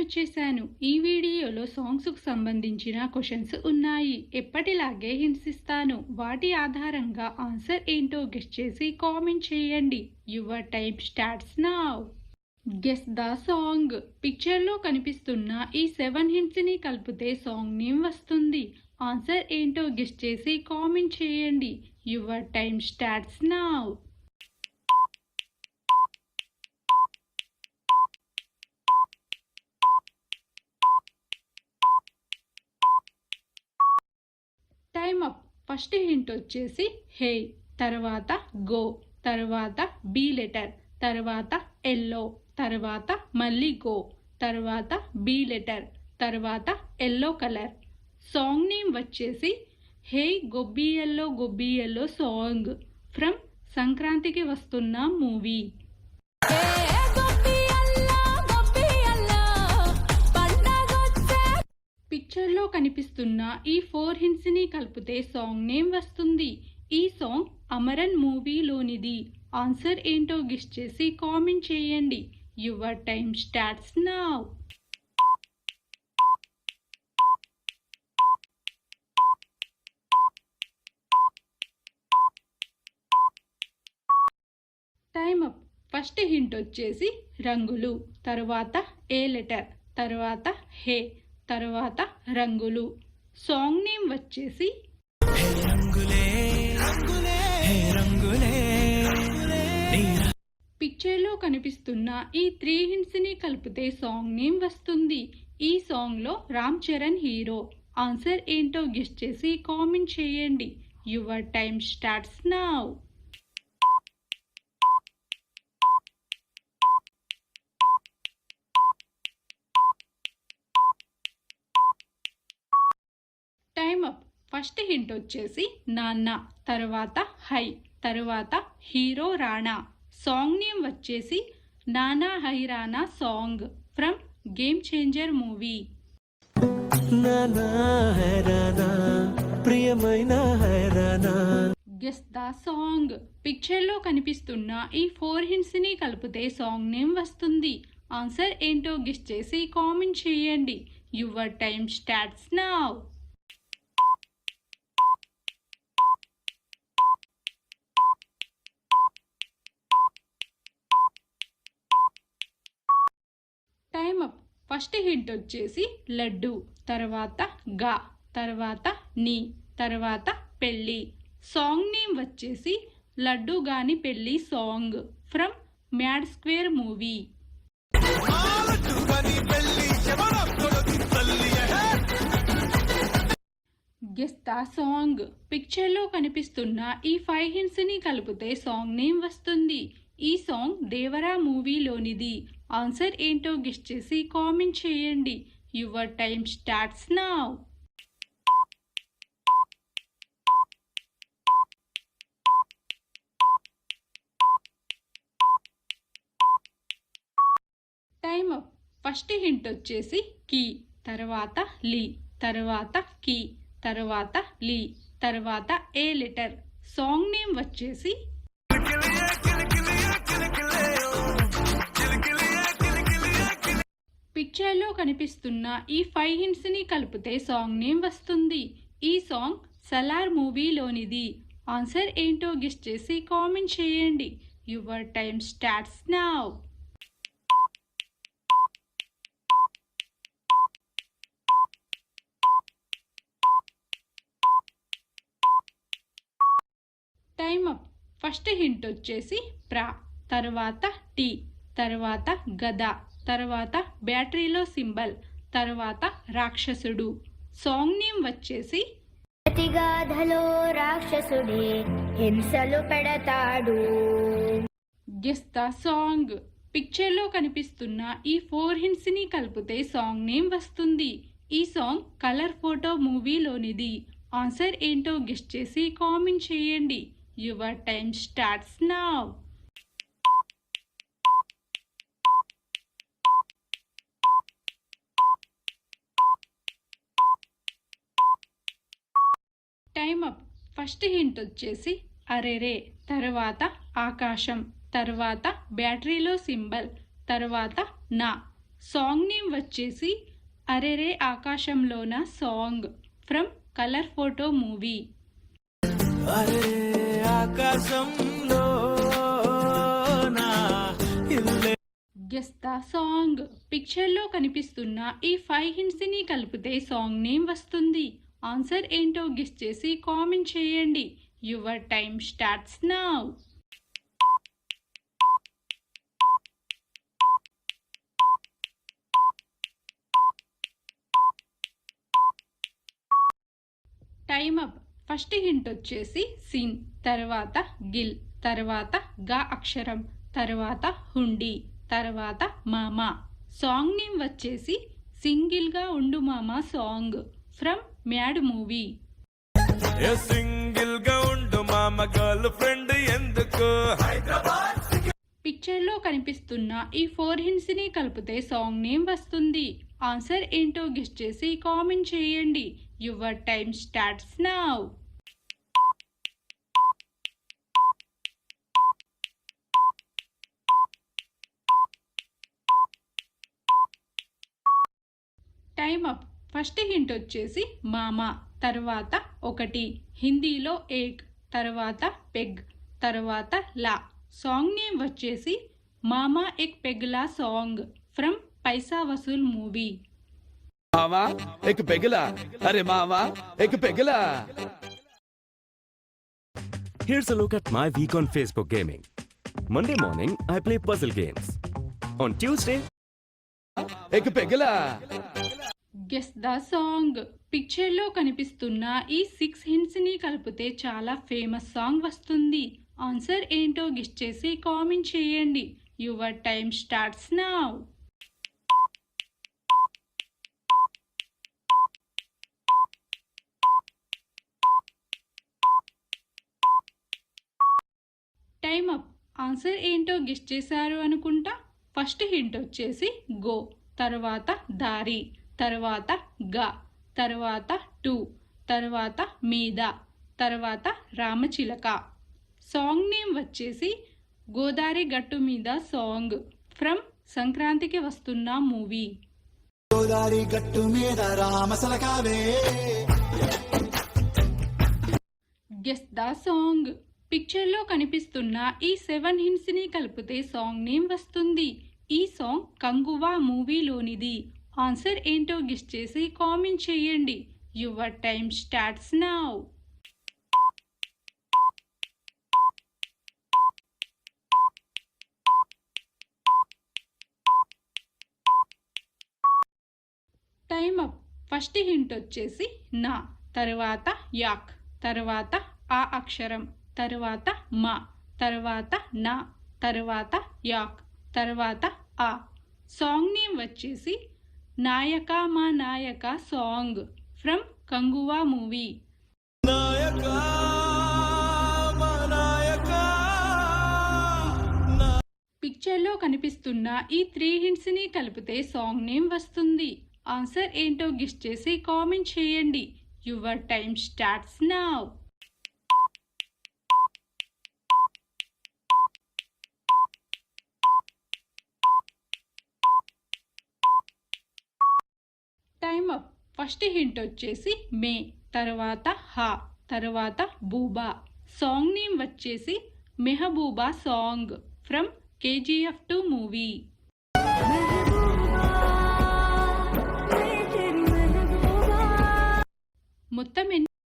వచ్చేసాను. ఈ వీడియోలో సాంగ్స్‌కు సంబంధించిన క్వెషన్స్ ఉన్నాయి. ఎప్పటిలాగే హింట్స్ ఇస్తాను. వాటి ఆధారంగా ఆన్సర్ ఏంటో గెస్ చేసి కామెంట్ చేయండి. Your time starts now. Guess the song. పిక్చర్లో కనిపిస్తున్న ఈ 7 హింట్స్ని కలిపితే సాంగ్ నేమ్ వస్తుంది. ఆన్సర్ ఏంటో గెస్ చేసి కామెంట్ చేయండి. Your time starts now. Time up. First hint వచ్చేసి హే, తర్వాత గో, తర్వాత బి లెటర్, తర్వాత ఎల్లో, తర్వాత మళ్ళీ గో, తర్వాత బి లెటర్, తర్వాత ఎల్లో కలర్. సాంగ్ నేమ్ వచ్చేసి హే గొబ్బి ఎల్లో సాంగ్ ఫ్రమ్ సంక్రాంతికి వస్తున్న మూవీ. పిక్చర్లో కనిపిస్తున్న ఈ 4 హింట్స్ని కలిపితే సాంగ్ నేమ్ వస్తుంది. ఈ సాంగ్ అమరన్ మూవీలోనిది. ఆన్సర్ ఏంటో గెస్ చేసి కామెంట్ చేయండి. Your time starts now. Time up. First hint వచ్చేసి రంగులు, తర్వాత ఏ లెటర్, తర్వాత హే, తర్వాత రంగులు. సాంగ్ నేమ్ వచ్చేసి పిక్చర్లో కనిపిస్తున్న ఈ 3 హింట్స్ని కలిపితే సాంగ్ నేమ్ వస్తుంది. ఈ సాంగ్లో రామ్ చరణ్ హీరో. ఆన్సర్ ఏంటో గెస్ చేసి కామెంట్ చేయండి. Your time starts now. Time up. First hint వచ్చేసి నాన్న, తర్వాత హై, తర్వాత హీరో రాణా. సాంగ్ నేమ్ వచ్చేసి నానా high Rana song from game changer movie. Guess the song. పిక్చర్లో కనిపిస్తున్న ఈ 4 హింట్స్ని కలిపితే సాంగ్ నేమ్ వస్తుంది. ఆన్సర్ ఏంటో గెస్ చేసి కామెంట్ చేయండి. Your time starts now. Time up. First hint వచ్చేసి లడ్డు, తర్వాత గా, తర్వాత నీ, తర్వాత పెళ్ళి. సాంగ్ నేమ్ వచ్చేసి లడ్డు గాని పెళ్ళి song from mad square movie. Guess the song. పిక్చర్లో కనిపిస్తున్న ఈ 5 హింట్స్ని కలిపితే సాంగ్ నేమ్ వస్తుంది. ఈ సాంగ్ దేవరా మూవీలోనిది. ఆన్సర్ ఏంటో గెస్ చేసి కామెంట్ చేయండి. Your time starts now. Time up. First hint వచ్చేసి కీ, తర్వాత లీ, తర్వాత కీ, తర్వాత లీ, తర్వాత ఏ లెటర్. సాంగ్ నేమ్ వచ్చేసి పిక్చర్లో కనిపిస్తున్న ఈ 5 హింట్స్ని కలిపితే సాంగ్ నేమ్ వస్తుంది. ఈ సాంగ్ సలార్ మూవీలోనిది. ఆన్సర్ ఏంటో గెస్ చేసి కామెంట్ చేయండి. Your time starts now. Time up. First hint వచ్చేసి ప్రా, తర్వాత టీ, తర్వాత గద, తర్వాత బ్యాటరీలో సింబల్, తర్వాత రాక్షసుడు. సాంగ్ నేమ్ వచ్చేసి ప్రతిగాధలో రాక్షసుడే హింసలు పెడతాడు. Guess the song. పిక్చర్లో కనిపిస్తున్న ఈ 4 హింట్స్ని కలిపితే సాంగ్ నేమ్ వస్తుంది. ఈ సాంగ్ కలర్ ఫోటో మూవీలోనిది. ఆన్సర్ ఏంటో గెస్ చేసి కామెంట్ చేయండి. Your time starts now. Time up. First hint వచ్చేసి అరెరే, తర్వాత ఆకాశం, తర్వాత బ్యాటరీలో సింబల్, తర్వాత నా. సాంగ్ నేమ్ వచ్చేసి అరెరే ఆకాశంలోన song from colour photo movie. అరే ఆకాశంలో నా ఇల్లే. Guess the song. పిక్చర్లో కనిపిస్తున్న ఈ 5 hints ని కలిపితే సాంగ్ నేమ్ వస్తుంది. ఆన్సర్ ఏంటో గెస్ చేసి కామెంట్ చేయండి. Your time starts now. Time up. First hint వచ్చేసి సిన్, తర్వాత గిల్, తర్వాత గా అక్షరం, తర్వాత హుండి, తర్వాత మామా. సాంగ్ నేమ్ వచ్చేసి సింగిల్ గా ఉండు మామా song from mad movie. A single గా ఉండు మామ గర్ల్ ఫ్రెండ్ ఎందుకు హైదరాబాద్. పిక్చర్లో కనిపిస్తున్న ఈ 4 hints ని కలిపితే సాంగ్ నేమ్ వస్తుంది. ఆన్సర్ ఏంటో గెస్ చేసి కామెంట్ చేయండి. Your time starts now. Time up. First hint వచ్చేసి మామా, తర్వాత ఒకటి, హిందీలో ఏక్, తర్వాత పెగ్, తర్వాత లా. సాంగ్ నేమ్ వచ్చేసి మామా ఎక్ పెగ్లా song from Paisa Vasool movie. मामा एक पेगला, अरे मामा एक पेगला. Here's a look at my week on Facebook gaming. Monday morning, I play puzzle games. On Tuesday, एक पेगला. Guess the song. పిక్చర్లో కనిపిస్తున్న ఈ 6 hints ని కలిపితే చాలా ఫేమస్ సాంగ్ వస్తుంది. ఆన్సర్ ఏంటో గెస్ చేసి కామెంట్ చేయండి. Your time starts now. Time up. Answer ఏంటో గెస్ చేశారు అనుకుంటా. ఫస్ట్ హింట్ వచ్చేసి గో, తర్వాత దారి, తర్వాత గా, తర్వాత టు, తర్వాత మీద, తర్వాత రామచిలక. సాంగ్ నేమ్ వచ్చేసి గోదారి గట్టు మీద సాంగ్ ఫ్రమ్ సంక్రాంతికి వస్తున్న మూవీ. గోదారి గట్టు మీద రామసలకావే. Guess the song. పిక్చర్లో కనిపిస్తున్న ఈ 7 hints ని కలిపితే సాంగ్ నేమ్ వస్తుంది. ఈ సాంగ్ కంగువా మూవీలోనిది. ఆన్సర్ ఏంటో గెస్ చేసి కామెంట్ చేయండి. Your time starts now. Time up. First hint వచ్చేసి నా, తర్వాత యాక్, తర్వాత ఆ అక్షరం, తర్వాత మా, తర్వాత నా, తర్వాత యాక్, తర్వాత ఆ. సాంగ్ నేమ్ వచ్చేసి నాయక మా నాయక song from Kanguva movie. Nayaka మా నాయకా. పిక్చర్లో కనిపిస్తున్న ఈ 3 hints ని కలిపితే సాంగ్ నేమ్ వస్తుంది. ఆన్సర్ ఏంటో గెస్ చేసి కామెంట్ చేయండి. Your time starts now. Time up. First hint వచ్చేసి మే, తర్వాత హా, తర్వాత బూబా. సాంగ్ నేమ్ వచ్చేసి Mehbooba song from KGF 2 movie. మొత్తం